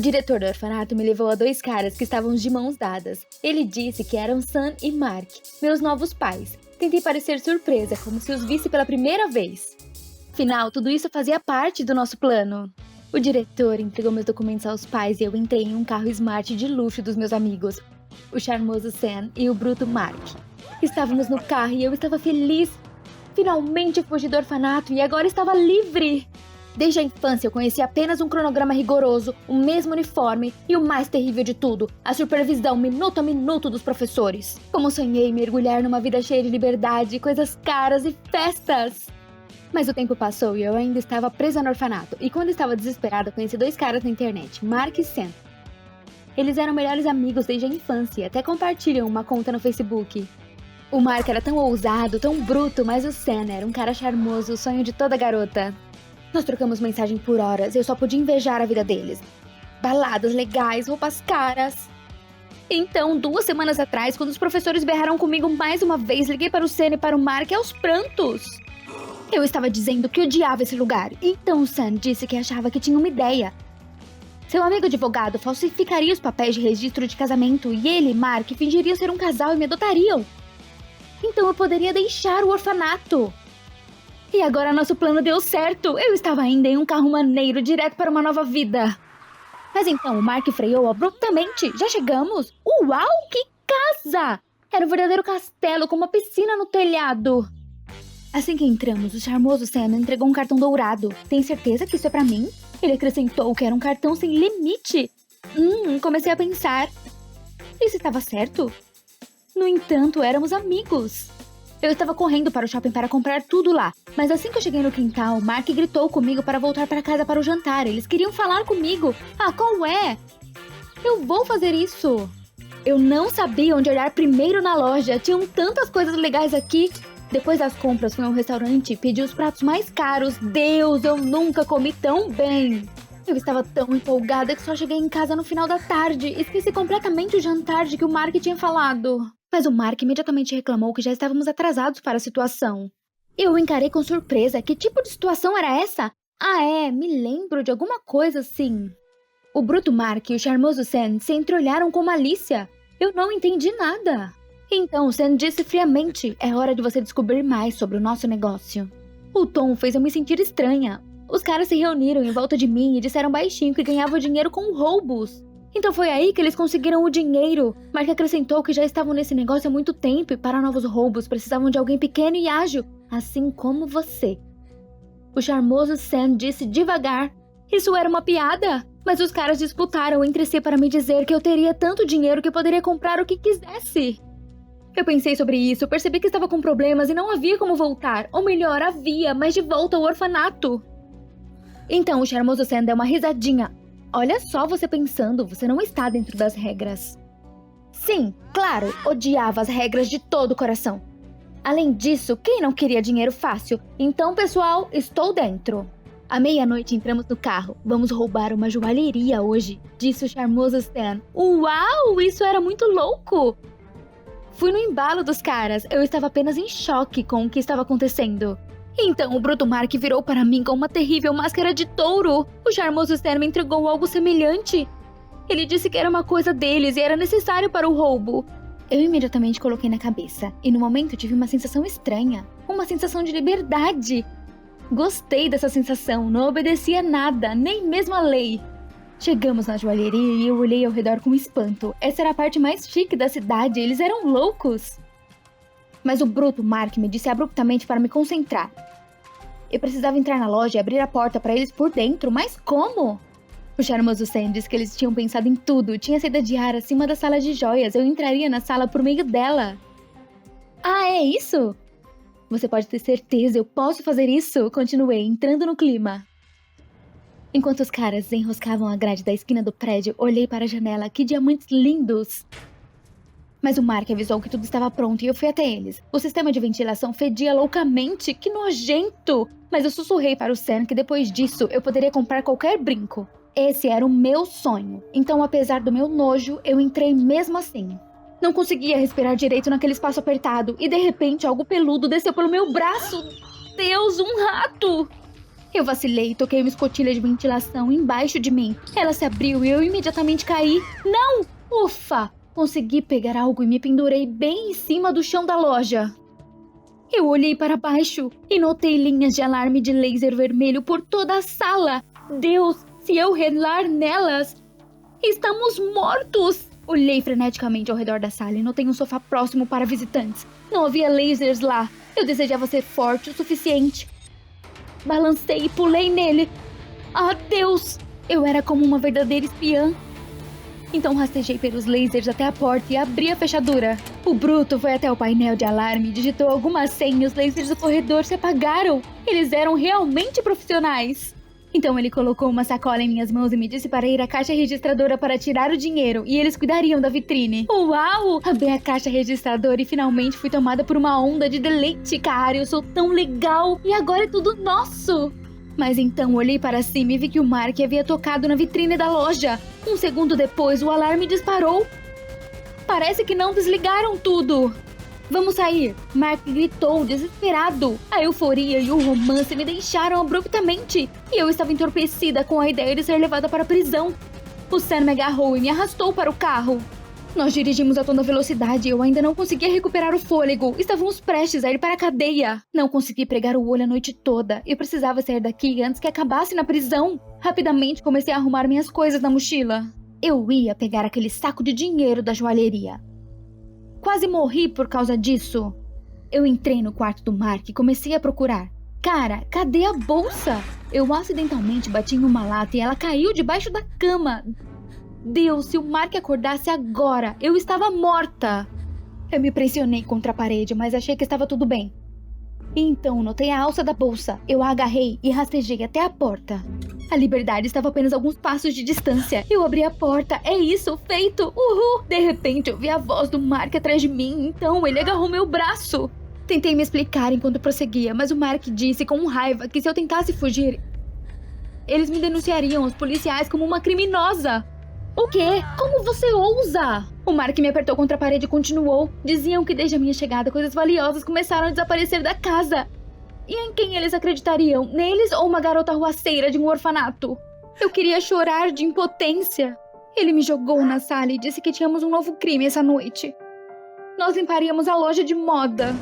O diretor do orfanato me levou a dois caras que estavam de mãos dadas. Ele disse que eram Sam e Mark, meus novos pais. Tentei parecer surpresa, como se os visse pela primeira vez. Afinal, tudo isso fazia parte do nosso plano. O diretor entregou meus documentos aos pais e eu entrei em um carro smart de luxo dos meus amigos, o charmoso Sam e o bruto Mark. Estávamos no carro e eu estava feliz. Finalmente fugi do orfanato e agora estava livre! Desde a infância eu conheci apenas um cronograma rigoroso, o mesmo uniforme e o mais terrível de tudo, a supervisão minuto a minuto dos professores. Como sonhei mergulhar numa vida cheia de liberdade, coisas caras e festas! Mas o tempo passou e eu ainda estava presa no orfanato, e quando estava desesperada conheci dois caras na internet, Mark e Sam. Eles eram melhores amigos desde a infância e até compartilham uma conta no Facebook. O Mark era tão ousado, tão bruto, mas o Sam era um cara charmoso, o sonho de toda garota. Nós trocamos mensagem por horas e eu só podia invejar a vida deles. Baladas legais, roupas caras. Então, 2 semanas atrás, quando os professores berraram comigo mais uma vez, liguei para o Sam e para o Mark aos prantos. Eu estava dizendo que odiava esse lugar. Então o Sam disse que achava que tinha uma ideia. Seu amigo advogado falsificaria os papéis de registro de casamento e ele e Mark fingiriam ser um casal e me adotariam. Então eu poderia deixar o orfanato. E agora nosso plano deu certo. Eu estava ainda em um carro maneiro direto para uma nova vida. Mas então o Mark freou abruptamente. Já chegamos? Uau, que casa! Era um verdadeiro castelo com uma piscina no telhado. Assim que entramos, o charmoso Sam entregou um cartão dourado. Tem certeza que isso é pra mim? Ele acrescentou que era um cartão sem limite. Comecei a pensar. Isso estava certo? No entanto, éramos amigos. Eu estava correndo para o shopping para comprar tudo lá. Mas assim que eu cheguei no quintal, Mark gritou comigo para voltar para casa para o jantar. Eles queriam falar comigo. Ah, qual é? Eu vou fazer isso. Eu não sabia onde olhar primeiro na loja. Tinham tantas coisas legais aqui. Depois das compras, fui a um restaurante e pedi os pratos mais caros. Deus, eu nunca comi tão bem. Eu estava tão empolgada que só cheguei em casa no final da tarde. Esqueci completamente o jantar de que o Mark tinha falado. Mas o Mark imediatamente reclamou que já estávamos atrasados para a situação. Eu o encarei com surpresa. Que tipo de situação era essa? Me lembro de alguma coisa assim. O bruto Mark e o charmoso Sam se entreolharam com malícia. Eu não entendi nada. Então Sam disse friamente, é hora de você descobrir mais sobre o nosso negócio. O tom fez eu me sentir estranha. Os caras se reuniram em volta de mim e disseram baixinho que ganhavam dinheiro com roubos. Então foi aí que eles conseguiram o dinheiro. Mark acrescentou que já estavam nesse negócio há muito tempo e para novos roubos precisavam de alguém pequeno e ágil, assim como você. O charmoso Sam disse devagar. Isso era uma piada? Mas os caras disputaram entre si para me dizer que eu teria tanto dinheiro que poderia comprar o que quisesse. Eu pensei sobre isso, percebi que estava com problemas e não havia como voltar. Ou melhor, havia, mas de volta ao orfanato. Então o charmoso Sam deu uma risadinha. Olha só você pensando, você não está dentro das regras. Sim, claro, odiava as regras de todo o coração. Além disso, quem não queria dinheiro fácil? Então, pessoal, estou dentro. À meia-noite entramos no carro. Vamos roubar uma joalheria hoje, disse o charmoso Sam. Uau, isso era muito louco! Fui no embalo dos caras, eu estava apenas em choque com o que estava acontecendo. Então o bruto Mark virou para mim com uma terrível máscara de touro. O charmoso Sam me entregou algo semelhante. Ele disse que era uma coisa deles e era necessário para o roubo. Eu imediatamente coloquei na cabeça, e no momento tive uma sensação estranha. Uma sensação de liberdade. Gostei dessa sensação, não obedecia a nada, nem mesmo a lei. Chegamos na joalheria e eu olhei ao redor com espanto. Essa era a parte mais chique da cidade, eles eram loucos. Mas o bruto Mark me disse abruptamente para me concentrar. Eu precisava entrar na loja e abrir a porta para eles por dentro, mas como? O charmoso Sam disse que eles tinham pensado em tudo. Tinha saída de ar acima da sala de joias. Eu entraria na sala por meio dela. Ah, é isso? Você pode ter certeza, eu posso fazer isso. Continuei, entrando no clima. Enquanto os caras enroscavam a grade da esquina do prédio, olhei para a janela. Que diamantes lindos! Mas o Mark avisou que tudo estava pronto e eu fui até eles. O sistema de ventilação fedia loucamente. Que nojento! Mas eu sussurrei para o Sam que depois disso eu poderia comprar qualquer brinco. Esse era o meu sonho. Então, apesar do meu nojo, eu entrei mesmo assim. Não conseguia respirar direito naquele espaço apertado. E de repente algo peludo desceu pelo meu braço. Deus, um rato! Eu vacilei e toquei uma escotilha de ventilação embaixo de mim. Ela se abriu e eu imediatamente caí. Não! Ufa! Consegui pegar algo e me pendurei bem em cima do chão da loja. Eu olhei para baixo e notei linhas de alarme de laser vermelho por toda a sala. Deus, se eu relar nelas, estamos mortos! Olhei freneticamente ao redor da sala e notei um sofá próximo para visitantes. Não havia lasers lá. Eu desejava ser forte o suficiente. Balancei e pulei nele. Ah, Deus! Eu era como uma verdadeira espiã. Então rastejei pelos lasers até a porta e abri a fechadura. O bruto foi até o painel de alarme e digitou algumas senhas. Os lasers do corredor se apagaram. Eles eram realmente profissionais. Então ele colocou uma sacola em minhas mãos e me disse para ir à caixa registradora para tirar o dinheiro e eles cuidariam da vitrine. Uau! Abri a caixa registradora e finalmente fui tomada por uma onda de deleite. Cara, eu sou tão legal e agora é tudo nosso! Mas então olhei para cima e vi que o Mark havia tocado na vitrine da loja. Um segundo depois, o alarme disparou. Parece que não desligaram tudo. Vamos sair! Mark gritou, desesperado. A euforia e o romance me deixaram abruptamente. E eu estava entorpecida com a ideia de ser levada para a prisão. O Sam me agarrou e me arrastou para o carro. Nós dirigimos a toda velocidade e eu ainda não conseguia recuperar o fôlego. Estávamos prestes a ir para a cadeia. Não consegui pregar o olho a noite toda. Eu precisava sair daqui antes que acabasse na prisão. Rapidamente comecei a arrumar minhas coisas na mochila. Eu ia pegar aquele saco de dinheiro da joalheria. Quase morri por causa disso. Eu entrei no quarto do Mark e comecei a procurar. Cara, cadê a bolsa? Eu acidentalmente bati em uma lata e ela caiu debaixo da cama. Deus, se o Mark acordasse agora, eu estava morta. Eu me pressionei contra a parede, mas achei que estava tudo bem. E então notei a alça da bolsa. Eu a agarrei e rastejei até a porta. A liberdade estava a apenas alguns passos de distância. Eu abri a porta. É isso, feito! Uhul! De repente eu vi a voz do Mark atrás de mim, então ele agarrou meu braço. Tentei me explicar enquanto prosseguia, mas o Mark disse com raiva que se eu tentasse fugir, eles me denunciariam aos policiais como uma criminosa. O quê? Como você ousa? O Mark me apertou contra a parede e continuou. Diziam que desde a minha chegada coisas valiosas começaram a desaparecer da casa. E em quem eles acreditariam? Neles ou uma garota arruaceira de um orfanato? Eu queria chorar de impotência. Ele me jogou na sala e disse que tínhamos um novo crime essa noite. Nós limparíamos a loja de moda.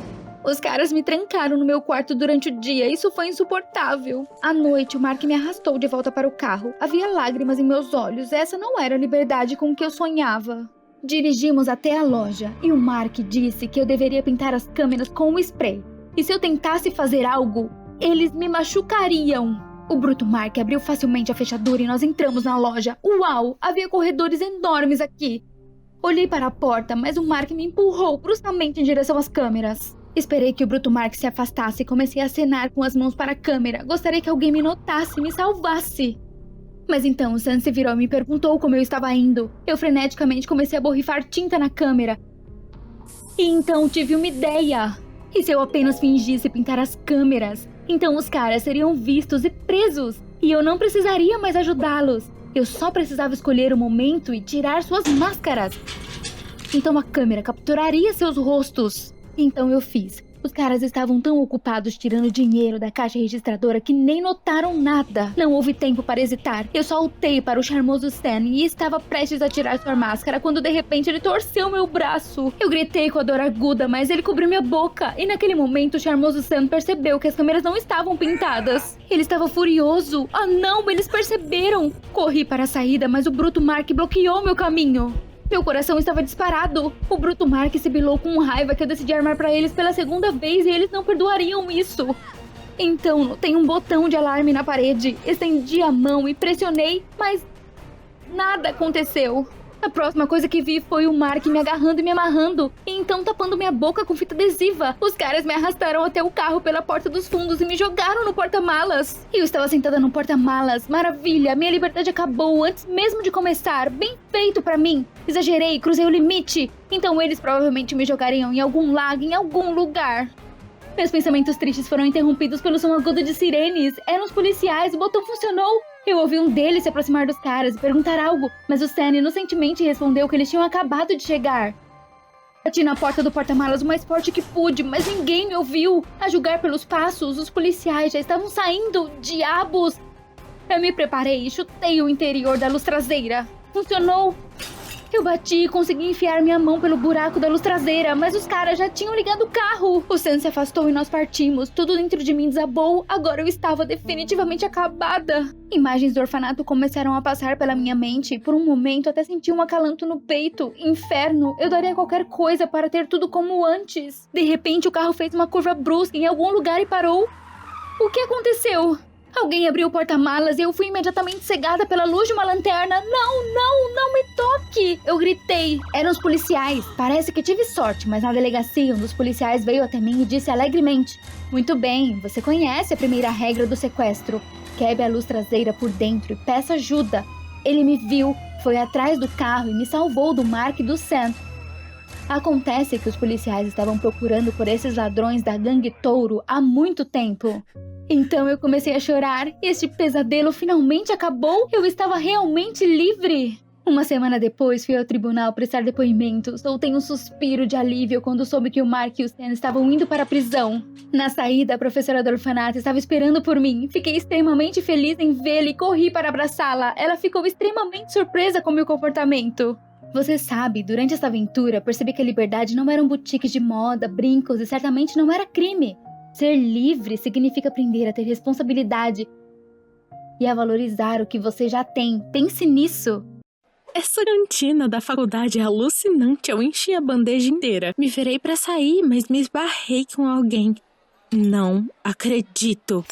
Os caras me trancaram no meu quarto durante o dia. Isso foi insuportável. À noite, o Mark me arrastou de volta para o carro. Havia lágrimas em meus olhos. Essa não era a liberdade com que eu sonhava. Dirigimos até a loja e o Mark disse que eu deveria pintar as câmeras com o spray. E se eu tentasse fazer algo, eles me machucariam. O bruto Mark abriu facilmente a fechadura e nós entramos na loja. Uau! Havia corredores enormes aqui. Olhei para a porta, mas o Mark me empurrou bruscamente em direção às câmeras. Esperei que o bruto Mark se afastasse e comecei a acenar com as mãos para a câmera. Gostaria que alguém me notasse e me salvasse. Mas então o Sam se virou e me perguntou como eu estava indo. Eu freneticamente comecei a borrifar tinta na câmera. E então tive uma ideia. E se eu apenas fingisse pintar as câmeras? Então os caras seriam vistos e presos. E eu não precisaria mais ajudá-los. Eu só precisava escolher o momento e tirar suas máscaras. Então a câmera capturaria seus rostos. Então eu fiz. Os caras estavam tão ocupados tirando dinheiro da caixa registradora que nem notaram nada. Não houve tempo para hesitar. Eu saltei para o charmoso Stan e estava prestes a tirar sua máscara quando de repente ele torceu meu braço. Eu gritei com a dor aguda, mas ele cobriu minha boca. E naquele momento o charmoso Stan percebeu que as câmeras não estavam pintadas. Ele estava furioso. Ah não, eles perceberam. Corri para a saída, mas o bruto Mark bloqueou meu caminho. Meu coração estava disparado. O bruto Mark se bilou com raiva que eu decidi armar pra eles pela segunda vez e eles não perdoariam isso. Então, notei um botão de alarme na parede. Estendi a mão e pressionei, mas nada aconteceu. A próxima coisa que vi foi o Mark me agarrando e me amarrando, e então tapando minha boca com fita adesiva. Os caras me arrastaram até o carro pela porta dos fundos e me jogaram no porta-malas. Eu estava sentada no porta-malas. Maravilha, minha liberdade acabou antes mesmo de começar. Bem feito pra mim. Exagerei, cruzei o limite. Então eles provavelmente me jogariam em algum lago, em algum lugar. Meus pensamentos tristes foram interrompidos pelo som agudo de sirenes. Eram os policiais, o botão funcionou. Eu ouvi um deles se aproximar dos caras e perguntar algo, mas o Sam inocentemente respondeu que eles tinham acabado de chegar. Bati na porta do porta-malas o mais forte que pude, mas ninguém me ouviu. A julgar pelos passos, os policiais já estavam saindo. Diabos! Eu me preparei e chutei o interior da luz traseira. Funcionou! Eu bati e consegui enfiar minha mão pelo buraco da luz traseira, mas os caras já tinham ligado o carro. O Sam se afastou e nós partimos. Tudo dentro de mim desabou. Agora eu estava definitivamente acabada. Imagens do orfanato começaram a passar pela minha mente e por um momento até senti um acalanto no peito. Inferno! Eu daria qualquer coisa para ter tudo como antes. De repente o carro fez uma curva brusca em algum lugar e parou. O que aconteceu? Alguém abriu o porta-malas e eu fui imediatamente cegada pela luz de uma lanterna. Não me toque! Eu gritei. Eram os policiais. Parece que tive sorte, mas na delegacia um dos policiais veio até mim e disse alegremente: muito bem, você conhece a primeira regra do sequestro. Quebre a luz traseira por dentro e peça ajuda. Ele me viu, foi atrás do carro e me salvou do Mark e do Sam. Acontece que os policiais estavam procurando por esses ladrões da gangue Touro há muito tempo. Então eu comecei a chorar. Este pesadelo finalmente acabou. Eu estava realmente livre. Uma semana depois fui ao tribunal prestar depoimento. Soltei um suspiro de alívio quando soube que o Mark e o Sam estavam indo para a prisão. Na saída, a professora do orfanato estava esperando por mim. Fiquei extremamente feliz em vê-la e corri para abraçá-la. Ela ficou extremamente surpresa com meu comportamento. Você sabe, durante essa aventura, percebi que a liberdade não eram boutiques de moda, brincos e certamente não era crime. Ser livre significa aprender a ter responsabilidade e a valorizar o que você já tem. Pense nisso. Essa cantina da faculdade é alucinante. Eu enchi a bandeja inteira. Me virei pra sair, mas me esbarrei com alguém. Não acredito.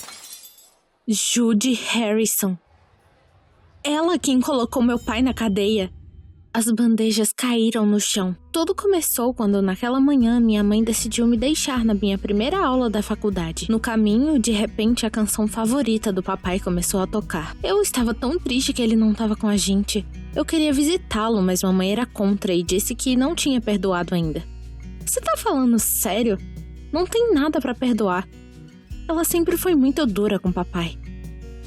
Judy Harrison. Ela quem colocou meu pai na cadeia. As bandejas caíram no chão. Tudo começou quando naquela manhã minha mãe decidiu me deixar na minha primeira aula da faculdade. No caminho, de repente, a canção favorita do papai começou a tocar. Eu estava tão triste que ele não estava com a gente. Eu queria visitá-lo, mas mamãe era contra e disse que não tinha perdoado ainda. Você tá falando sério? Não tem nada pra perdoar. Ela sempre foi muito dura com papai.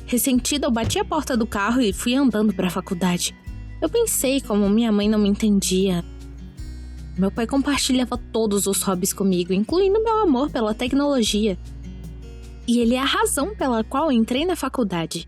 Ressentida, eu bati a porta do carro e fui andando pra faculdade. Eu pensei como minha mãe não me entendia. Meu pai compartilhava todos os hobbies comigo, incluindo meu amor pela tecnologia. E ele é a razão pela qual entrei na faculdade.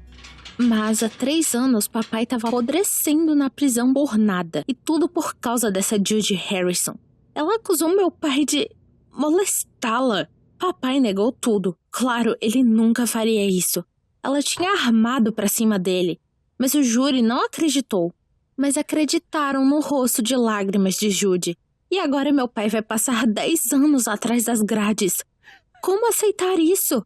Mas há 3 anos, papai estava apodrecendo na prisão por nada. E tudo por causa dessa Judy Harrison. Ela acusou meu pai de molestá-la. Papai negou tudo. Claro, ele nunca faria isso. Ela tinha armado pra cima dele. Mas o júri não acreditou. Mas acreditaram no rosto de lágrimas de Judy. E agora meu pai vai passar 10 anos atrás das grades. Como aceitar isso?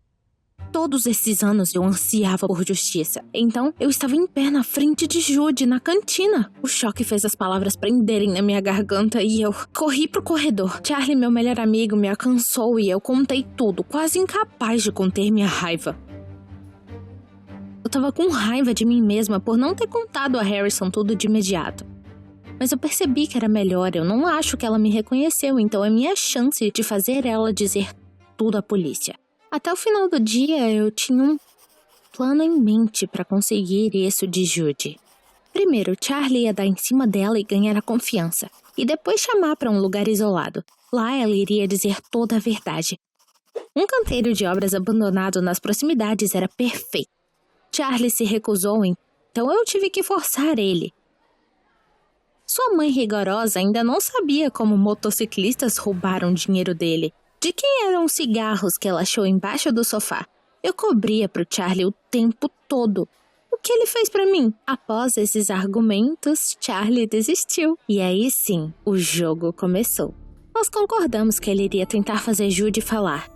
Todos esses anos eu ansiava por justiça. Então eu estava em pé na frente de Judy, na cantina. O choque fez as palavras prenderem na minha garganta e eu corri pro corredor. Charlie, meu melhor amigo, me alcançou e eu contei tudo, quase incapaz de conter minha raiva. Eu tava com raiva de mim mesma por não ter contado a Harrison tudo de imediato. Mas eu percebi que era melhor, eu não acho que ela me reconheceu, então é minha chance de fazer ela dizer tudo à polícia. Até o final do dia, eu tinha um plano em mente para conseguir isso de Judy. Primeiro, Charlie ia dar em cima dela e ganhar a confiança, e depois chamar para um lugar isolado. Lá ela iria dizer toda a verdade. Um canteiro de obras abandonado nas proximidades era perfeito. Charlie se recusou, então eu tive que forçar ele. Sua mãe rigorosa ainda não sabia como motociclistas roubaram dinheiro dele. De quem eram os cigarros que ela achou embaixo do sofá? Eu cobria pro Charlie o tempo todo. O que ele fez pra mim? Após esses argumentos, Charlie desistiu. E aí sim, o jogo começou. Nós concordamos que ele iria tentar fazer Judy falar.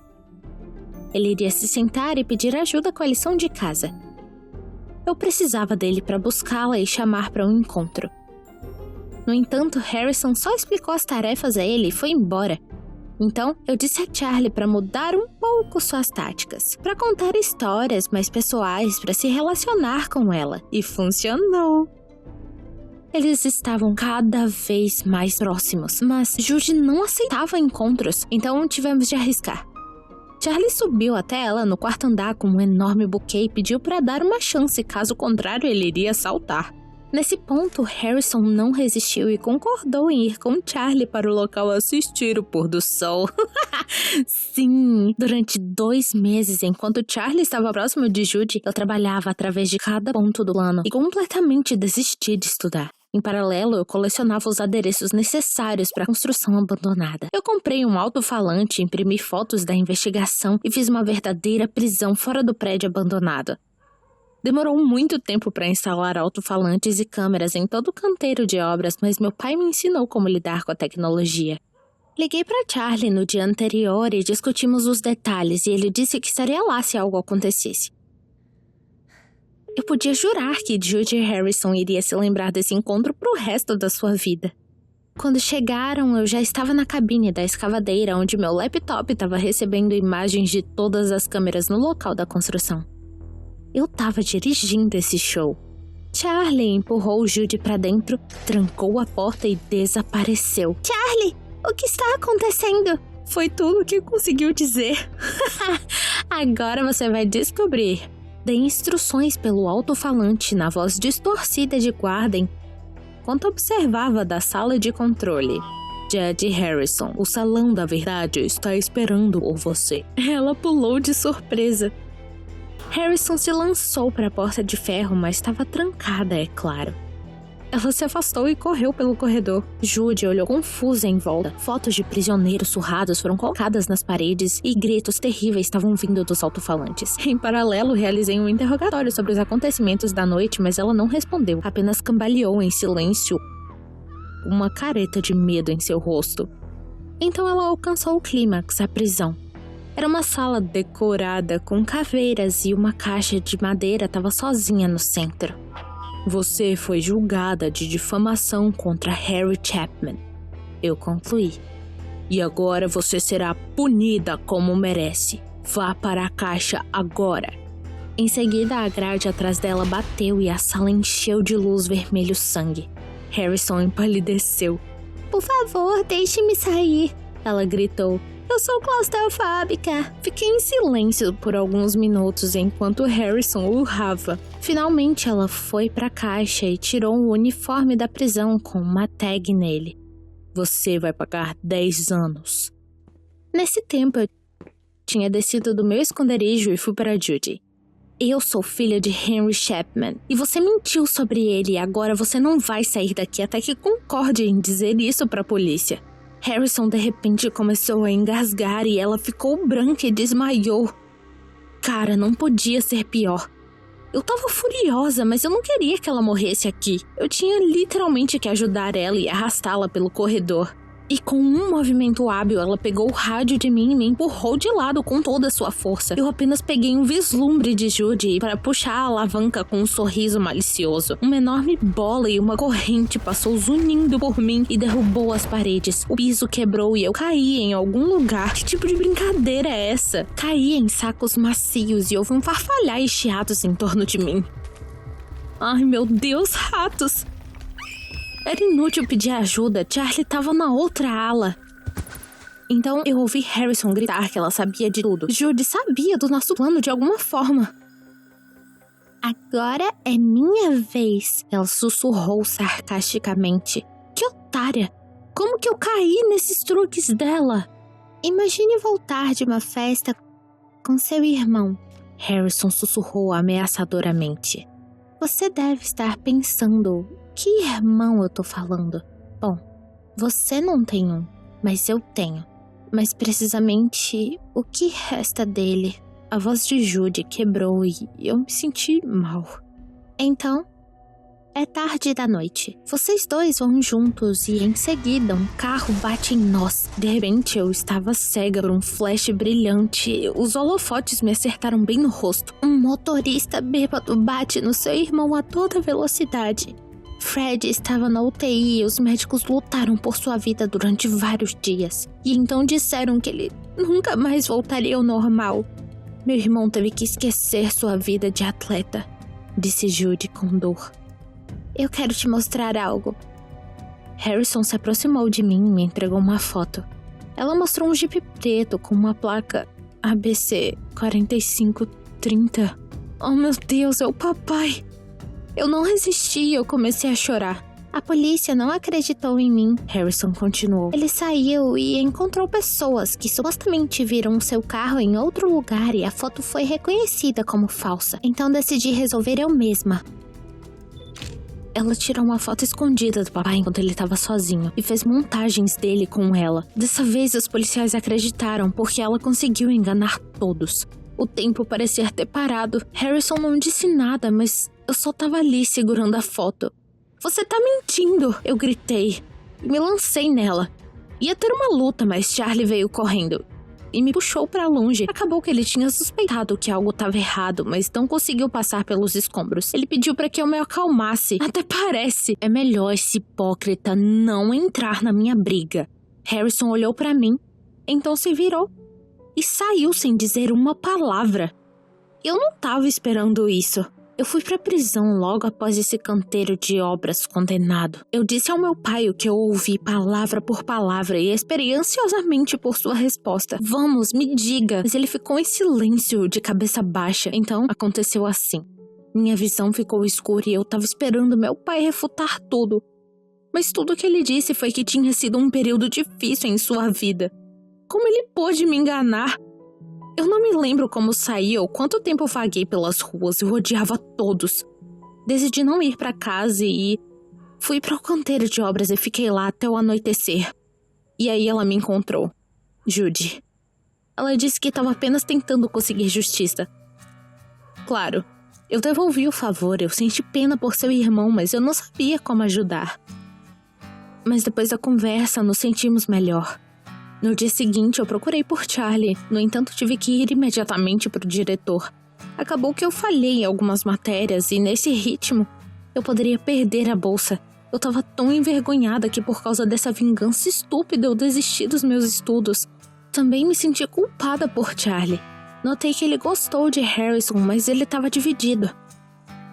Ele iria se sentar e pedir ajuda com a lição de casa. Eu precisava dele para buscá-la e chamar para um encontro. No entanto, Harrison só explicou as tarefas a ele e foi embora. Então, eu disse a Charlie para mudar um pouco suas táticas, para contar histórias mais pessoais, para se relacionar com ela. E funcionou. Eles estavam cada vez mais próximos, mas Judy não aceitava encontros, então tivemos de arriscar. Charlie subiu até ela no quarto andar com um enorme buquê e pediu para dar uma chance, caso contrário ele iria saltar. Nesse ponto, Harrison não resistiu e concordou em ir com Charlie para o local assistir o pôr do sol. Sim, durante 2 meses, enquanto Charlie estava próximo de Judy, eu trabalhava através de cada ponto do plano e completamente desisti de estudar. Em paralelo, eu colecionava os adereços necessários para a construção abandonada. Eu comprei um alto-falante, imprimi fotos da investigação e fiz uma verdadeira prisão fora do prédio abandonado. Demorou muito tempo para instalar alto-falantes e câmeras em todo o canteiro de obras, mas meu pai me ensinou como lidar com a tecnologia. Liguei para Charlie no dia anterior e discutimos os detalhes, e ele disse que estaria lá se algo acontecesse. Eu podia jurar que Judy Harrison iria se lembrar desse encontro pro resto da sua vida. Quando chegaram, eu já estava na cabine da escavadeira, onde meu laptop estava recebendo imagens de todas as câmeras no local da construção. Eu estava dirigindo esse show. Charlie empurrou Judy para dentro, trancou a porta e desapareceu. Charlie, o que está acontecendo? Foi tudo o que conseguiu dizer. Agora você vai descobrir. Dei instruções pelo alto-falante na voz distorcida de Warden enquanto observava da sala de controle. Judge Harrison, o salão da verdade está esperando por você. Ela pulou de surpresa. Harrison se lançou para a porta de ferro, mas estava trancada, é claro. Ela se afastou e correu pelo corredor. Judy olhou confusa em volta. Fotos de prisioneiros surrados foram colocadas nas paredes e gritos terríveis estavam vindo dos alto-falantes. Em paralelo, realizei um interrogatório sobre os acontecimentos da noite, mas ela não respondeu. Apenas cambaleou em silêncio, uma careta de medo em seu rosto. Então ela alcançou o clímax, a prisão. Era uma sala decorada com caveiras e uma caixa de madeira estava sozinha no centro. Você foi julgada de difamação contra Harry Chapman. Eu concluí. E agora você será punida como merece. Vá para a caixa agora. Em seguida, a grade atrás dela bateu e a sala encheu de luz vermelho sangue. Harrison empalideceu. Por favor, deixe-me sair, ela gritou. Eu sou claustrofóbica. Fiquei em silêncio por alguns minutos enquanto Harrison urrava. Finalmente ela foi para a caixa e tirou o uniforme da prisão com uma tag nele. Você vai pagar 10 anos. Nesse tempo eu tinha descido do meu esconderijo e fui para Judy. Eu sou filha de Henry Chapman e você mentiu sobre ele e agora você não vai sair daqui até que concorde em dizer isso para a polícia. Harrison de repente começou a engasgar e ela ficou branca e desmaiou. Cara, não podia ser pior. Eu tava furiosa, mas eu não queria que ela morresse aqui. Eu tinha literalmente que ajudar ela e arrastá-la pelo corredor. E com um movimento hábil, ela pegou o rádio de mim e me empurrou de lado com toda a sua força. Eu apenas peguei um vislumbre de Judy para puxar a alavanca com um sorriso malicioso. Uma enorme bola e uma corrente passou zunindo por mim e derrubou as paredes. O piso quebrou e eu caí em algum lugar. Que tipo de brincadeira é essa? Caí em sacos macios e houve um farfalhar e chiados em torno de mim. Ai, meu Deus, ratos! Era inútil pedir ajuda, Charlie estava na outra ala. Então eu ouvi Harrison gritar que ela sabia de tudo. Judy sabia do nosso plano de alguma forma. Agora é minha vez, ela sussurrou sarcasticamente. Que otária! Como que eu caí nesses truques dela? Imagine voltar de uma festa com seu irmão. Harrison sussurrou ameaçadoramente. Você deve estar pensando... Que irmão eu tô falando? Bom, você não tem um, mas eu tenho. Mas precisamente, o que resta dele? A voz de Judy quebrou e eu me senti mal. Então, é tarde da noite. Vocês dois vão juntos e em seguida um carro bate em nós. De repente eu estava cega por um flash brilhante. Os holofotes me acertaram bem no rosto. Um motorista bêbado bate no seu irmão a toda velocidade. Fred estava na UTI e os médicos lutaram por sua vida durante vários dias. E então disseram que ele nunca mais voltaria ao normal. Meu irmão teve que esquecer sua vida de atleta, disse Judy com dor. Eu quero te mostrar algo. Harrison se aproximou de mim e me entregou uma foto. Ela mostrou um Jeep preto com uma placa ABC 4530. Oh meu Deus, é o papai! Eu não resisti e eu comecei a chorar. A polícia não acreditou em mim, Harrison continuou. Ele saiu e encontrou pessoas que supostamente viram seu carro em outro lugar e a foto foi reconhecida como falsa. Então decidi resolver eu mesma. Ela tirou uma foto escondida do papai enquanto ele estava sozinho e fez montagens dele com ela. Dessa vez os policiais acreditaram porque ela conseguiu enganar todos. O tempo parecia ter parado. Harrison não disse nada, mas eu só estava ali segurando a foto. Você tá mentindo! Eu gritei e me lancei nela. Ia ter uma luta, mas Charlie veio correndo e me puxou pra longe. Acabou que ele tinha suspeitado que algo estava errado, mas não conseguiu passar pelos escombros. Ele pediu pra que eu me acalmasse. Até parece. É melhor esse hipócrita não entrar na minha briga. Harrison olhou pra mim, então se virou e saiu sem dizer uma palavra. Eu não tava esperando isso. Eu fui pra prisão logo após esse canteiro de obras condenado. Eu disse ao meu pai o que eu ouvi palavra por palavra e esperei ansiosamente por sua resposta. Vamos, me diga. Mas ele ficou em silêncio, de cabeça baixa. Então, aconteceu assim. Minha visão ficou escura e eu tava esperando meu pai refutar tudo. Mas tudo que ele disse foi que tinha sido um período difícil em sua vida. Como ele pôde me enganar? Eu não me lembro como saí ou quanto tempo eu vaguei pelas ruas. Eu odiava todos. Decidi não ir pra casa e fui para o canteiro de obras e fiquei lá até o anoitecer. E aí ela me encontrou. Judy. Ela disse que estava apenas tentando conseguir justiça. Claro, eu devolvi o favor. Eu senti pena por seu irmão, mas eu não sabia como ajudar. Mas depois da conversa, nos sentimos melhor. No dia seguinte, eu procurei por Charlie. No entanto, tive que ir imediatamente para o diretor. Acabou que eu falhei em algumas matérias e, nesse ritmo, eu poderia perder a bolsa. Eu estava tão envergonhada que, por causa dessa vingança estúpida, eu desisti dos meus estudos. Também me senti culpada por Charlie. Notei que ele gostou de Harrison, mas ele estava dividido.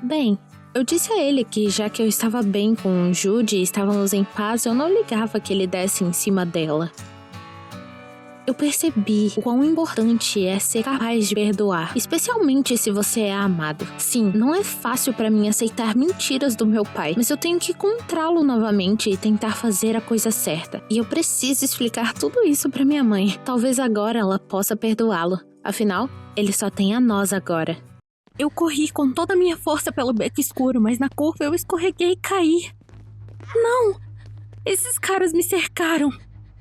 Bem, eu disse a ele que, já que eu estava bem com Judy e estávamos em paz, eu não ligava que ele desse em cima dela. Eu percebi o quão importante é ser capaz de perdoar, especialmente se você é amado. Sim, não é fácil pra mim aceitar mentiras do meu pai, mas eu tenho que encontrá-lo novamente e tentar fazer a coisa certa. E eu preciso explicar tudo isso pra minha mãe. Talvez agora ela possa perdoá-lo. Afinal, ele só tem a nós agora. Eu corri com toda a minha força pelo beco escuro, mas na curva eu escorreguei e caí. Não! Esses caras me cercaram.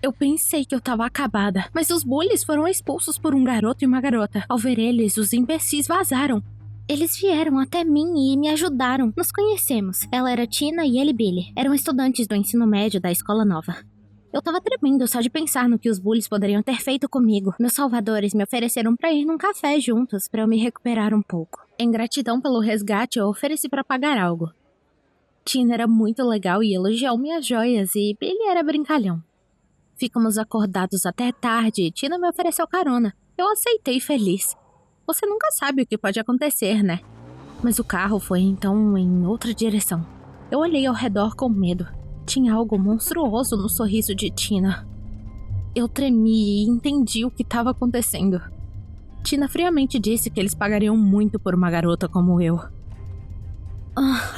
Eu pensei que eu tava acabada, mas os bullies foram expulsos por um garoto e uma garota. Ao ver eles, os imbecis vazaram. Eles vieram até mim e me ajudaram. Nos conhecemos. Ela era Tina e ele Billy. Eram estudantes do ensino médio da escola nova. Eu tava tremendo só de pensar no que os bullies poderiam ter feito comigo. Meus salvadores me ofereceram pra ir num café juntos pra eu me recuperar um pouco. Em gratidão pelo resgate, eu ofereci pra pagar algo. Tina era muito legal e elogiou minhas joias e Billy era brincalhão. Ficamos acordados até tarde e Tina me ofereceu carona. Eu aceitei feliz. Você nunca sabe o que pode acontecer, né? Mas o carro foi então em outra direção. Eu olhei ao redor com medo. Tinha algo monstruoso no sorriso de Tina. Eu tremi e entendi o que estava acontecendo. Tina friamente disse que eles pagariam muito por uma garota como eu.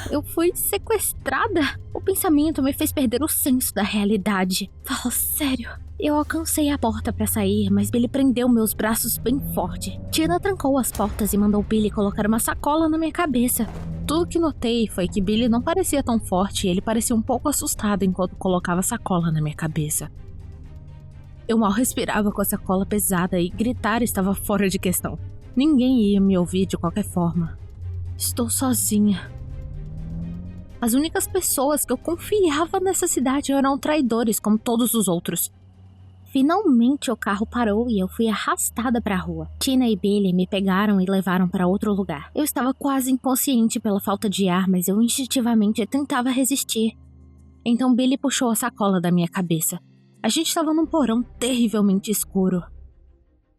Eu fui sequestrada? O pensamento me fez perder o senso da realidade. Fala sério. Eu alcancei a porta pra sair, mas Billy prendeu meus braços bem forte. Tina trancou as portas e mandou Billy colocar uma sacola na minha cabeça. Tudo que notei foi que Billy não parecia tão forte e ele parecia um pouco assustado enquanto colocava a sacola na minha cabeça. Eu mal respirava com a sacola pesada e gritar estava fora de questão. Ninguém ia me ouvir de qualquer forma. Estou sozinha. As únicas pessoas que eu confiava nessa cidade eram traidores, como todos os outros. Finalmente o carro parou e eu fui arrastada para a rua. Tina e Billy me pegaram e levaram para outro lugar. Eu estava quase inconsciente pela falta de ar, mas eu instintivamente tentava resistir. Então Billy puxou a sacola da minha cabeça. A gente estava num porão terrivelmente escuro.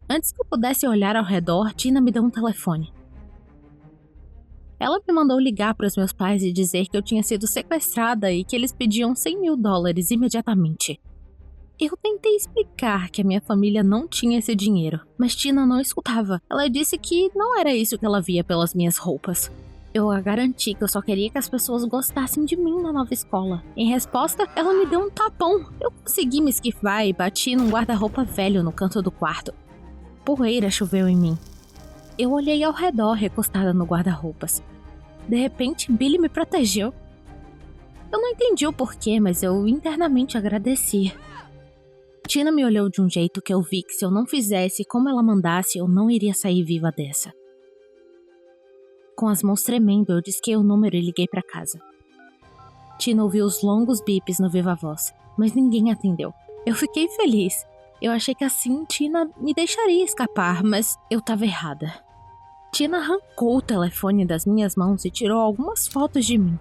Antes que eu pudesse olhar ao redor, Tina me deu um telefone. Ela me mandou ligar para os meus pais e dizer que eu tinha sido sequestrada e que eles pediam $100 mil imediatamente. Eu tentei explicar que a minha família não tinha esse dinheiro, mas Tina não escutava. Ela disse que não era isso que ela via pelas minhas roupas. Eu a garanti que eu só queria que as pessoas gostassem de mim na nova escola. Em resposta, ela me deu um tapão. Eu consegui me esquivar e bati num guarda-roupa velho no canto do quarto. Poeira choveu em mim. Eu olhei ao redor, recostada no guarda-roupas. De repente, Billy me protegeu. Eu não entendi o porquê, mas eu internamente agradeci. Tina me olhou de um jeito que eu vi que se eu não fizesse como ela mandasse, eu não iria sair viva dessa. Com as mãos tremendo, eu disquei o número e liguei para casa. Tina ouviu os longos bips no viva voz, mas ninguém atendeu. Eu fiquei feliz. Eu achei que assim Tina me deixaria escapar, mas eu tava errada. Tina arrancou o telefone das minhas mãos e tirou algumas fotos de mim,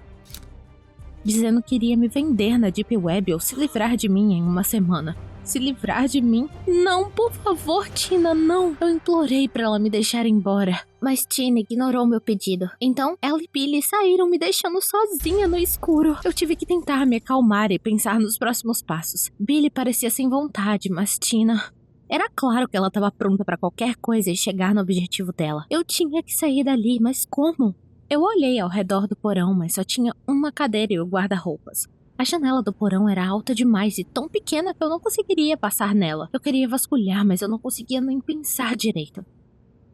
dizendo que iria me vender na Deep Web ou se livrar de mim em uma semana. Se livrar de mim? Não, por favor, Tina, não. Eu implorei pra ela me deixar embora. Mas Tina ignorou meu pedido. Então, ela e Billy saíram me deixando sozinha no escuro. Eu tive que tentar me acalmar e pensar nos próximos passos. Billy parecia sem vontade, mas Tina... Era claro que ela estava pronta pra qualquer coisa e chegar no objetivo dela. Eu tinha que sair dali, mas como? Eu olhei ao redor do porão, mas só tinha uma cadeira e o guarda-roupas. A janela do porão era alta demais e tão pequena que eu não conseguiria passar nela. Eu queria vasculhar, mas eu não conseguia nem pensar direito.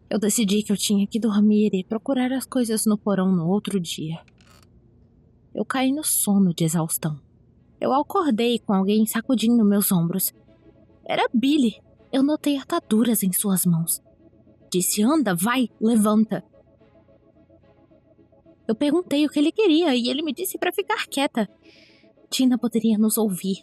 Eu decidi que eu tinha que dormir e procurar as coisas no porão no outro dia. Eu caí no sono de exaustão. Eu acordei com alguém sacudindo meus ombros. Era Billy. Eu notei ataduras em suas mãos. Disse: "Anda, vai, levanta." Eu perguntei o que ele queria e ele me disse para ficar quieta. Tina poderia nos ouvir.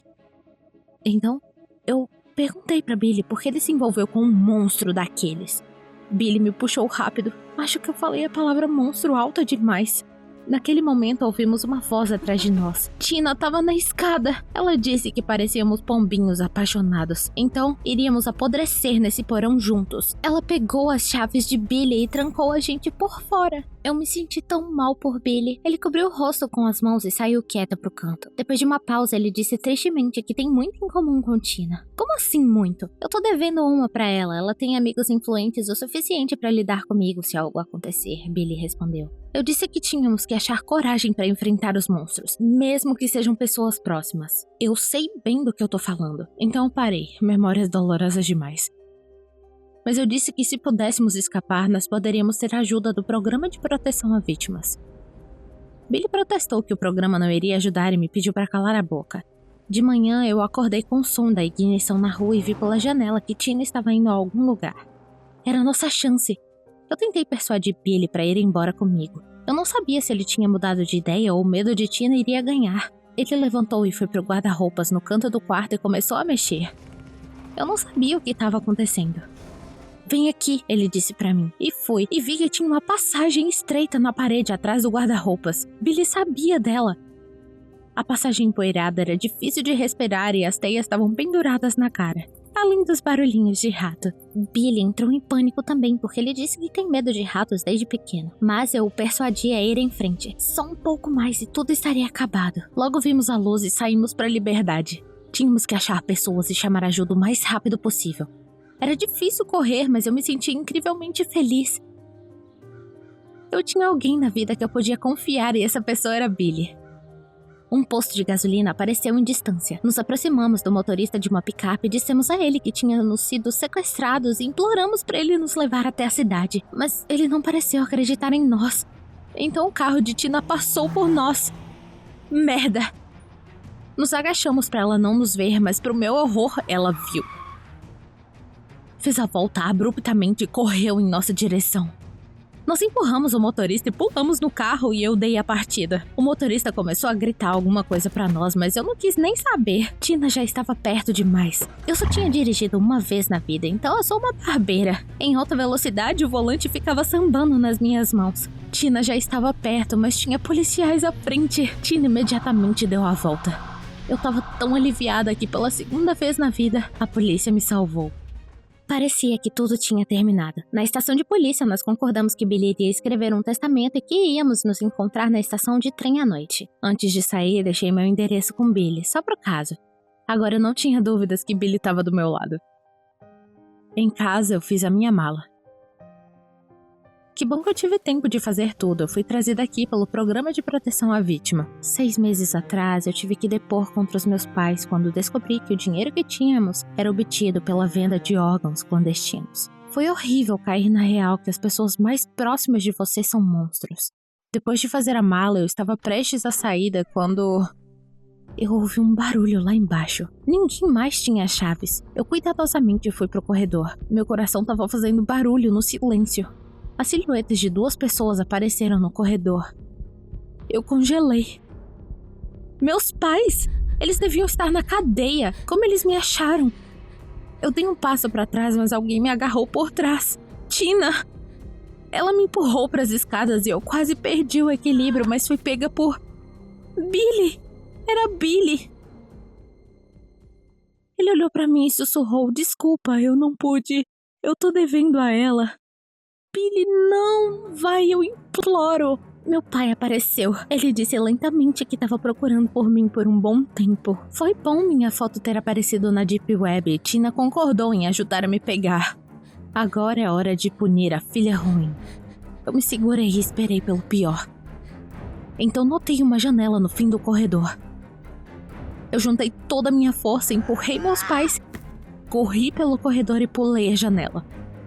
Então, eu perguntei pra Billy por que ele se envolveu com um monstro daqueles. Billy me puxou rápido. Acho que eu falei a palavra monstro alta demais. Naquele momento, ouvimos uma voz atrás de nós. Tina estava na escada. Ela disse que parecíamos pombinhos apaixonados. Então, iríamos apodrecer nesse porão juntos. Ela pegou as chaves de Billy e trancou a gente por fora. Eu me senti tão mal por Billy. Ele cobriu o rosto com as mãos e saiu quieta pro canto. Depois de uma pausa, ele disse tristemente que tem muito em comum com Tina. Como assim muito? Eu tô devendo uma pra ela. Ela tem amigos influentes o suficiente pra lidar comigo se algo acontecer, Billy respondeu. Eu disse que tínhamos que achar coragem pra enfrentar os monstros, mesmo que sejam pessoas próximas. Eu sei bem do que eu tô falando. Então eu parei. Memórias dolorosas demais. Mas eu disse que se pudéssemos escapar, nós poderíamos ter a ajuda do Programa de Proteção a Vítimas. Billy protestou que o programa não iria ajudar e me pediu para calar a boca. De manhã, eu acordei com o som da ignição na rua e vi pela janela que Tina estava indo a algum lugar. Era a nossa chance. Eu tentei persuadir Billy para ir embora comigo. Eu não sabia se ele tinha mudado de ideia ou o medo de Tina iria ganhar. Ele levantou e foi pro guarda-roupas no canto do quarto e começou a mexer. Eu não sabia o que estava acontecendo. Vem aqui, ele disse pra mim. E fui, e vi que tinha uma passagem estreita na parede atrás do guarda-roupas. Billy sabia dela. A passagem empoeirada era difícil de respirar e as teias estavam penduradas na cara, além dos barulhinhos de rato. Billy entrou em pânico também, porque ele disse que tem medo de ratos desde pequeno. Mas eu o persuadi a ir em frente. Só um pouco mais e tudo estaria acabado. Logo vimos a luz e saímos pra liberdade. Tínhamos que achar pessoas e chamar ajuda o mais rápido possível. Era difícil correr, mas eu me sentia incrivelmente feliz. Eu tinha alguém na vida que eu podia confiar e essa pessoa era Billy. Um posto de gasolina apareceu em distância. Nos aproximamos do motorista de uma picape e dissemos a ele que tínhamos sido sequestrados e imploramos para ele nos levar até a cidade. Mas ele não pareceu acreditar em nós. Então o carro de Tina passou por nós. Merda! Nos agachamos para ela não nos ver, mas para o meu horror, ela viu. Fez a volta abruptamente e correu em nossa direção. Nós empurramos o motorista e pulamos no carro e eu dei a partida. O motorista começou a gritar alguma coisa pra nós, mas eu não quis nem saber. Tina já estava perto demais. Eu só tinha dirigido uma vez na vida, então eu sou uma barbeira. Em alta velocidade, o volante ficava sambando nas minhas mãos. Tina já estava perto, mas tinha policiais à frente. Tina imediatamente deu a volta. Eu tava tão aliviada que pela segunda vez na vida, a polícia me salvou. Parecia que tudo tinha terminado. Na estação de polícia, nós concordamos que Billy iria escrever um testamento e que íamos nos encontrar na estação de trem à noite. Antes de sair, deixei meu endereço com Billy, só pro caso. Agora eu não tinha dúvidas que Billy estava do meu lado. Em casa, eu fiz a minha mala. Que bom que eu tive tempo de fazer tudo. Eu fui trazida aqui pelo Programa de Proteção à Vítima. 6 meses atrás, eu tive que depor contra os meus pais quando descobri que o dinheiro que tínhamos era obtido pela venda de órgãos clandestinos. Foi horrível cair na real que as pessoas mais próximas de você são monstros. Depois de fazer a mala, eu estava prestes à saída quando eu ouvi um barulho lá embaixo. Ninguém mais tinha chaves. Eu cuidadosamente fui pro corredor. Meu coração estava fazendo barulho no silêncio. As silhuetas de 2 pessoas apareceram no corredor. Eu congelei. Meus pais! Eles deviam estar na cadeia. Como eles me acharam? Eu dei um passo para trás, mas alguém me agarrou por trás. Tina! Ela me empurrou para as escadas e eu quase perdi o equilíbrio, mas fui pega por Billy! Era Billy! Ele olhou para mim e sussurrou: "Desculpa, eu não pude. Eu tô devendo a ela." Billy, não! Vai, eu imploro! Meu pai apareceu. Ele disse lentamente que estava procurando por mim por um bom tempo. Foi bom minha foto ter aparecido na Deep Web. Tina concordou em ajudar a me pegar. Agora é hora de punir a filha ruim. Eu me segurei e esperei pelo pior. Então notei uma janela no fim do corredor. Eu juntei toda a minha força, empurrei meus pais, corri pelo corredor e pulei a janela.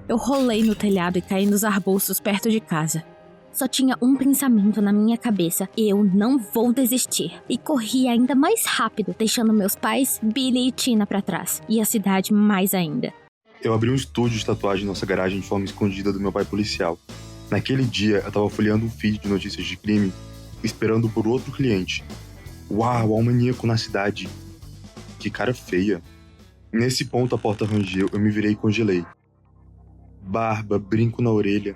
Eu rolei no telhado e caí nos arbustos perto de casa. Só tinha um pensamento na minha cabeça: eu não vou desistir. E corri ainda mais rápido, deixando meus pais, Billy e Tina pra trás. E a cidade mais ainda. Eu abri um estúdio de tatuagem em nossa garagem de forma escondida do meu pai policial. Naquele dia, eu tava folheando um feed de notícias de crime, esperando por outro cliente. Uau, há um maníaco na cidade. Que cara feia. Nesse ponto a porta rangeu, eu me virei e congelei. Barba, brinco na orelha.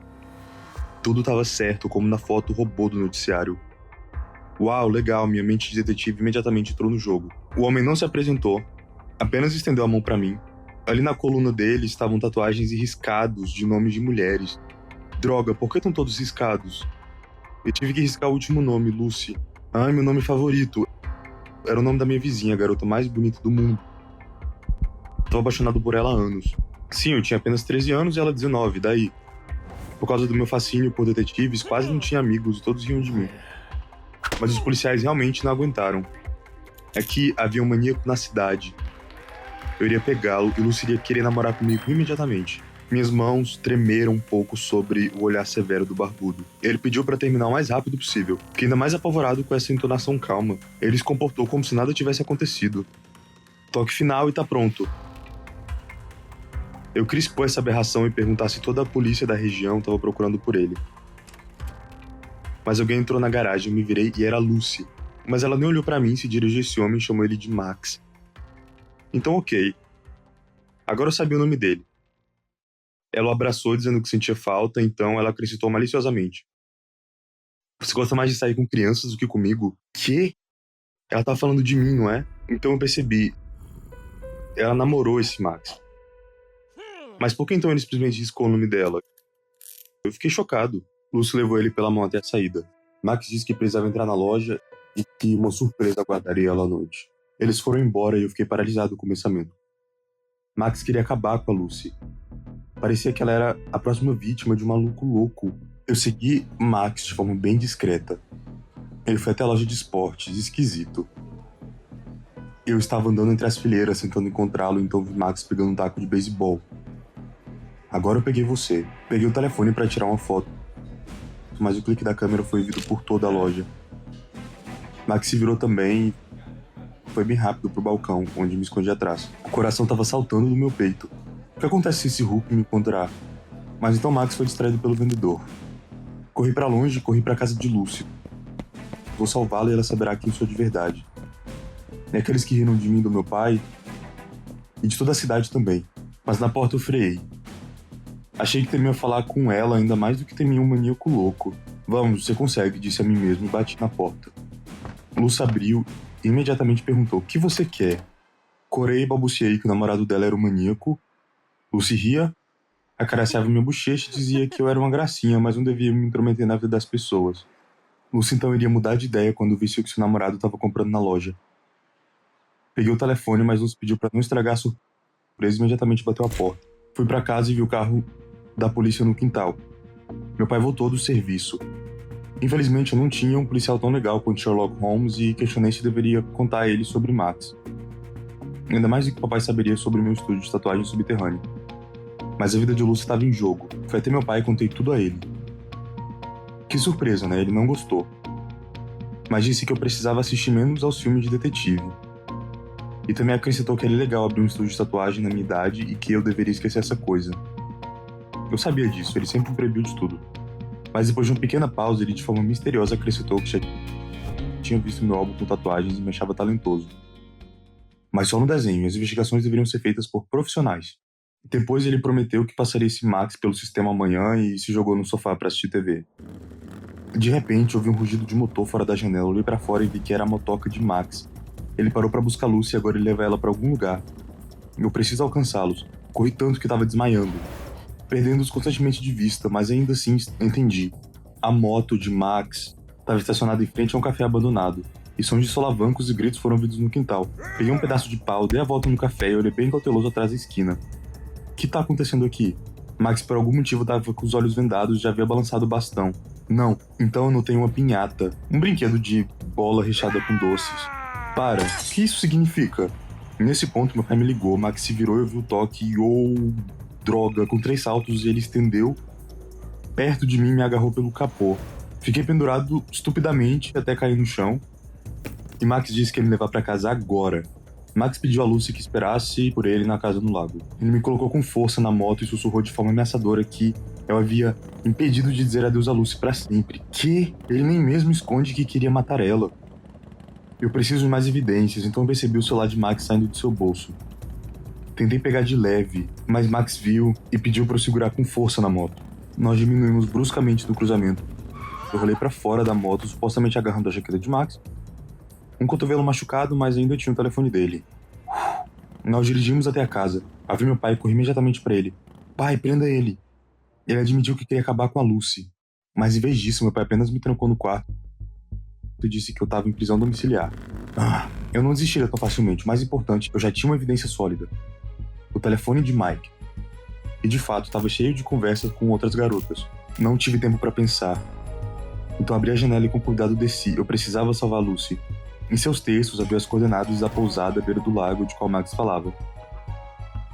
Tudo tava certo, como na foto robô do noticiário. Uau, legal, minha mente de detetive imediatamente entrou no jogo. O homem não se apresentou, apenas estendeu a mão pra mim. Ali na coluna dele estavam tatuagens e riscados de nomes de mulheres. Droga, por que estão todos riscados? Eu tive que riscar o último nome, Lucy. Ah, meu nome favorito. Era o nome da minha vizinha, a garota mais bonita do mundo. Tô apaixonado por ela há anos. Sim, eu tinha apenas 13 anos e ela 19, daí? Por causa do meu fascínio por detetives, quase não tinha amigos e todos riam de mim. Mas os policiais realmente não aguentaram. Aqui havia um maníaco na cidade. Eu iria pegá-lo e Lucy iria querer namorar comigo imediatamente. Minhas mãos tremeram um pouco sobre o olhar severo do barbudo. Ele pediu para terminar o mais rápido possível. Fiquei ainda mais apavorado com essa entonação calma. Ele se comportou como se nada tivesse acontecido. Toque final e tá pronto. Eu queria expor essa aberração e perguntar se toda a polícia da região estava procurando por ele. Mas alguém entrou na garagem, eu me virei e era Lucy. Mas ela nem olhou para mim, se dirigiu a esse homem e chamou ele de Max. Então ok. Agora eu sabia o nome dele. Ela o abraçou dizendo que sentia falta, então ela acrescentou maliciosamente: "Você gosta mais de sair com crianças do que comigo?" Que? Ela tava falando de mim, não é? Então eu percebi. Ela namorou esse Max. Mas por que então ele simplesmente riscou o nome dela? Eu fiquei chocado. Lucy levou ele pela mão até a saída. Max disse que precisava entrar na loja e que uma surpresa aguardaria ela à noite. Eles foram embora e eu fiquei paralisado com o pensamento. Max queria acabar com a Lucy. Parecia que ela era a próxima vítima de um maluco louco. Eu segui Max de forma bem discreta. Ele foi até a loja de esportes, esquisito. Eu estava andando entre as fileiras tentando encontrá-lo, então vi Max pegando um taco de beisebol. Agora eu peguei você. Peguei o telefone para tirar uma foto, mas o clique da câmera foi ouvido por toda a loja. Max se virou também e foi bem rápido pro balcão, onde me escondi atrás. O coração estava saltando do meu peito. O que acontece se esse Hulk me encontrar? Mas então Max foi distraído pelo vendedor. Corri para longe e corri para casa de Lucy. Vou salvá-la e ela saberá quem sou de verdade. E aqueles que riram de mim e do meu pai, e de toda a cidade também. Mas na porta eu freiei. Achei que temia falar com ela ainda mais do que temia um maníaco louco. Vamos, você consegue, disse a mim mesmo e bati na porta. Lucy abriu e imediatamente perguntou: o que você quer? Corei e balbuciei que o namorado dela era um maníaco. Lucy ria, acariciava minha bochecha e dizia que eu era uma gracinha, mas não devia me intrometer na vida das pessoas. Lucy então iria mudar de ideia quando visse o que seu namorado estava comprando na loja. Peguei o telefone, mas Lucy pediu para não estragar a surpresa e imediatamente bateu a porta. Fui para casa e vi o carro da polícia no quintal. Meu pai voltou do serviço. Infelizmente, eu não tinha um policial tão legal quanto Sherlock Holmes e questionei se deveria contar a ele sobre Max. Ainda mais do que o papai saberia sobre o meu estúdio de tatuagem subterrânea. Mas a vida de Lucy estava em jogo. Fui até meu pai e contei tudo a ele. Que surpresa, né? Ele não gostou. Mas disse que eu precisava assistir menos aos filmes de detetive. E também acrescentou que era legal abrir um estúdio de tatuagem na minha idade e que eu deveria esquecer essa coisa. Eu sabia disso, ele sempre me proibiu de tudo. Mas depois de uma pequena pausa, ele de forma misteriosa acrescentou que já tinha visto meu álbum com tatuagens e me achava talentoso. Mas só no desenho, as investigações deveriam ser feitas por profissionais. Depois ele prometeu que passaria esse Max pelo sistema amanhã e se jogou no sofá para assistir TV. De repente, ouvi um rugido de motor fora da janela, olhei para fora e vi que era a motoca de Max. Ele parou para buscar Lucy e agora ele leva ela para algum lugar. Eu preciso alcançá-los. Corri tanto que estava desmaiando, perdendo-os constantemente de vista, mas ainda assim entendi. A moto de Max estava estacionada em frente a um café abandonado, e sons de solavancos e gritos foram ouvidos no quintal. Peguei um pedaço de pau, dei a volta no café e olhei bem cauteloso atrás da esquina. O que tá acontecendo aqui? Max, por algum motivo, estava com os olhos vendados e já havia balançado o bastão. Não, então eu notei uma pinhata, um brinquedo de bola recheada com doces. Para, o que isso significa? Nesse ponto, meu pai me ligou, Max se virou e eu vi o toque e droga, com 3 saltos ele estendeu perto de mim e me agarrou pelo capô. Fiquei pendurado estupidamente até cair no chão. E Max disse que ia me levar pra casa agora. Max pediu a Lucy que esperasse por ele na casa no lago. Ele me colocou com força na moto e sussurrou de forma ameaçadora que eu havia impedido de dizer adeus a Lucy pra sempre. Que ele nem mesmo esconde que queria matar ela. Eu preciso de mais evidências, então eu percebi o celular de Max saindo do seu bolso. Tentei pegar de leve, mas Max viu e pediu para eu segurar com força na moto. Nós diminuímos bruscamente do cruzamento. Eu rolei para fora da moto, supostamente agarrando a jaqueta de Max. Um cotovelo machucado, mas ainda tinha o telefone dele. Nós dirigimos até a casa. Avi meu pai e corri imediatamente para ele. Pai, prenda ele. Ele admitiu que queria acabar com a Lucy. Mas em vez disso, meu pai apenas me trancou no quarto e disse que eu estava em prisão domiciliar. Eu não desistiria tão facilmente. O mais importante, eu já tinha uma evidência sólida. O telefone de Mike. E de fato, estava cheio de conversas com outras garotas. Não tive tempo para pensar. Então abri a janela e com cuidado desci. Eu precisava salvar Lucy. Em seus textos havia as coordenadas da pousada à beira do lago de qual Max falava.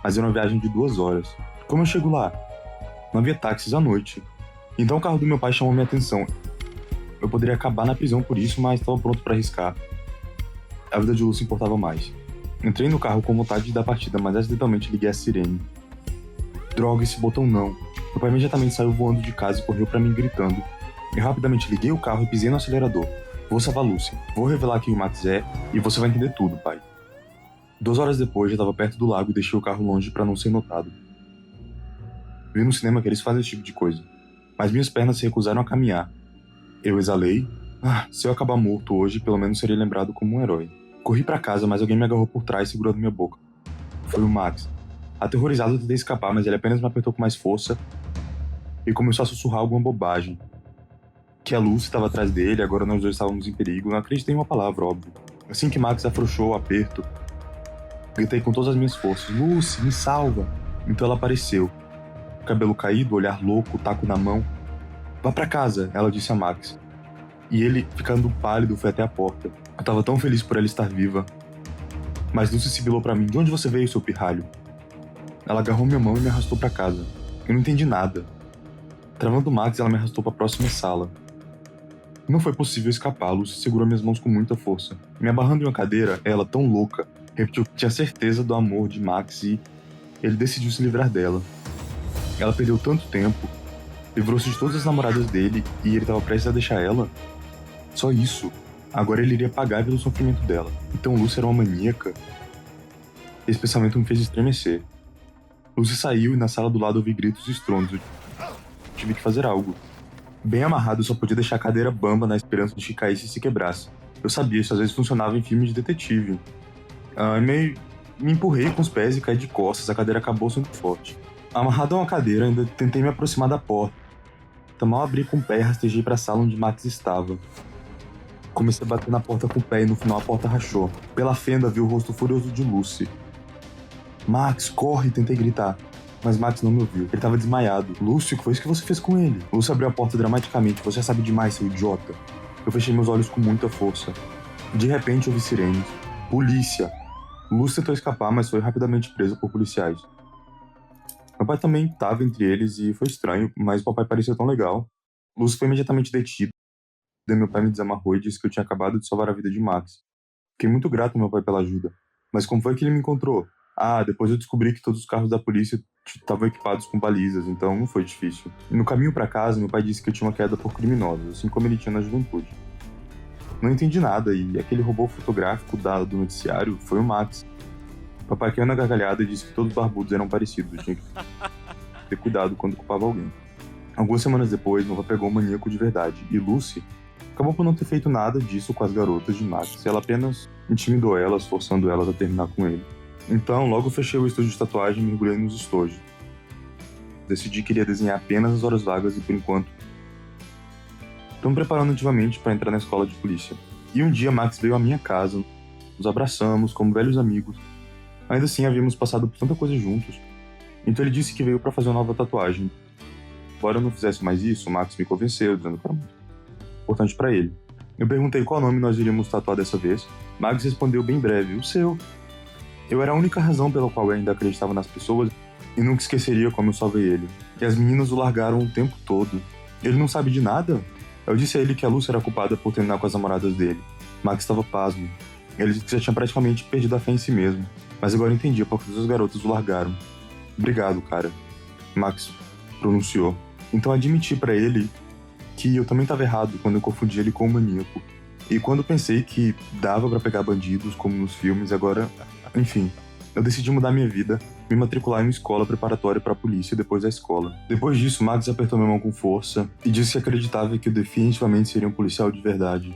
Mas era uma viagem de 2 horas. Como eu chego lá? Não havia táxis à noite. Então o carro do meu pai chamou minha atenção. Eu poderia acabar na prisão por isso, mas estava pronto para arriscar. A vida de Lucy importava mais. Entrei no carro com vontade de dar partida, mas acidentalmente liguei a sirene. Droga, esse botão não. Meu pai imediatamente saiu voando de casa e correu para mim gritando. Eu rapidamente liguei o carro e pisei no acelerador. Vou salvar Lucy. Vou revelar quem o Max é e você vai entender tudo, pai. 2 horas depois, já estava perto do lago e deixei o carro longe para não ser notado. Vi no cinema que eles fazem esse tipo de coisa. Mas minhas pernas se recusaram a caminhar. Eu exalei. Se eu acabar morto hoje, pelo menos serei lembrado como um herói. Corri para casa, mas alguém me agarrou por trás, segurando minha boca. Foi o Max. Aterrorizado, eu tentei escapar, mas ele apenas me apertou com mais força e começou a sussurrar alguma bobagem. Que a Lucy estava atrás dele, agora nós dois estávamos em perigo. Não acreditei em uma palavra, óbvio. Assim que Max afrouxou o aperto, gritei com todas as minhas forças. Lucy, me salva! Então ela apareceu. Cabelo caído, olhar louco, taco na mão. Vá pra casa, ela disse a Max. E ele, ficando pálido, foi até a porta. Eu estava tão feliz por ela estar viva. Mas Lucy sibilou pra mim. De onde você veio, seu pirralho? Ela agarrou minha mão e me arrastou pra casa. Eu não entendi nada. Travando Max, ela me arrastou pra próxima sala. Não foi possível escapar. Lucy segurou minhas mãos com muita força. Me abarrando em uma cadeira, ela, tão louca, repetiu que tinha certeza do amor de Max e ele decidiu se livrar dela. Ela perdeu tanto tempo, livrou-se de todas as namoradas dele e ele estava prestes a deixar ela. Só isso. Agora ele iria pagar pelo sofrimento dela. Então Lucy era uma maníaca? Esse pensamento me fez estremecer. Lucy saiu e na sala do lado ouvi gritos e estrondos. Eu tive que fazer algo. Bem amarrado, eu só podia deixar a cadeira bamba na esperança de que caísse e se quebrasse. Eu sabia, isso às vezes funcionava em filmes de detetive. Me empurrei com os pés e caí de costas, a cadeira acabou sendo forte. Amarrado a uma cadeira, ainda tentei me aproximar da porta. Mal abri com o pé e rastejei para a sala onde Max estava. Comecei a bater na porta com o pé e no final a porta rachou. Pela fenda vi o rosto furioso de Lucy. Max, corre! Tentei gritar. Mas Max não me ouviu. Ele tava desmaiado. Lúcio, o que foi isso que você fez com ele? Lúcio abriu a porta dramaticamente. Você já sabe demais, seu idiota. Eu fechei meus olhos com muita força. De repente, ouvi sirenes. Polícia! Lúcio tentou escapar, mas foi rapidamente preso por policiais. Meu pai também estava entre eles e foi estranho, mas o papai parecia tão legal. Lúcio foi imediatamente detido. Daí meu pai me desamarrou e disse que eu tinha acabado de salvar a vida de Max. Fiquei muito grato ao meu pai pela ajuda. Mas como foi que ele me encontrou? Depois eu descobri que todos os carros da polícia estavam equipados com balizas, então não foi difícil. E no caminho para casa, meu pai disse que eu tinha uma queda por criminosos, assim como ele tinha na juventude. Não entendi nada e aquele robô fotográfico dado do noticiário foi o Max. Papai caiu na gargalhada e disse que todos os barbudos eram parecidos, eu tinha que ter cuidado quando culpava alguém. Algumas semanas depois, meu pai pegou um maníaco de verdade e Lucy acabou por não ter feito nada disso com as garotas de Max. Ela apenas intimidou elas, forçando elas a terminar com ele. Então, logo fechei o estúdio de tatuagem e mergulhei nos estojos. Decidi que iria desenhar apenas as horas vagas e, por enquanto, estou me preparando ativamente para entrar na escola de polícia. E um dia Max veio à minha casa, nos abraçamos como velhos amigos. Ainda assim, havíamos passado por tanta coisa juntos. Então ele disse que veio para fazer uma nova tatuagem. Embora eu não fizesse mais isso, Max me convenceu, dizendo que era muito importante para ele. Eu perguntei qual nome nós iríamos tatuar dessa vez. Max respondeu bem breve, o seu. Eu era a única razão pela qual eu ainda acreditava nas pessoas e nunca esqueceria como eu salvei ele. E as meninas o largaram o tempo todo. Ele não sabe de nada? Eu disse a ele que a Lúcia era culpada por terminar com as namoradas dele. Max estava pasmo. Ele disse que já tinha praticamente perdido a fé em si mesmo. Mas agora eu entendia porque as garotas o largaram. Obrigado, cara. Max pronunciou. Então admiti pra ele que eu também estava errado quando eu confundi ele com um maníaco. E quando pensei que dava pra pegar bandidos como nos filmes, agora... Enfim, eu decidi mudar minha vida, me matricular em uma escola preparatória pra polícia depois da escola. Depois disso, Max apertou minha mão com força e disse que acreditava que eu definitivamente seria um policial de verdade.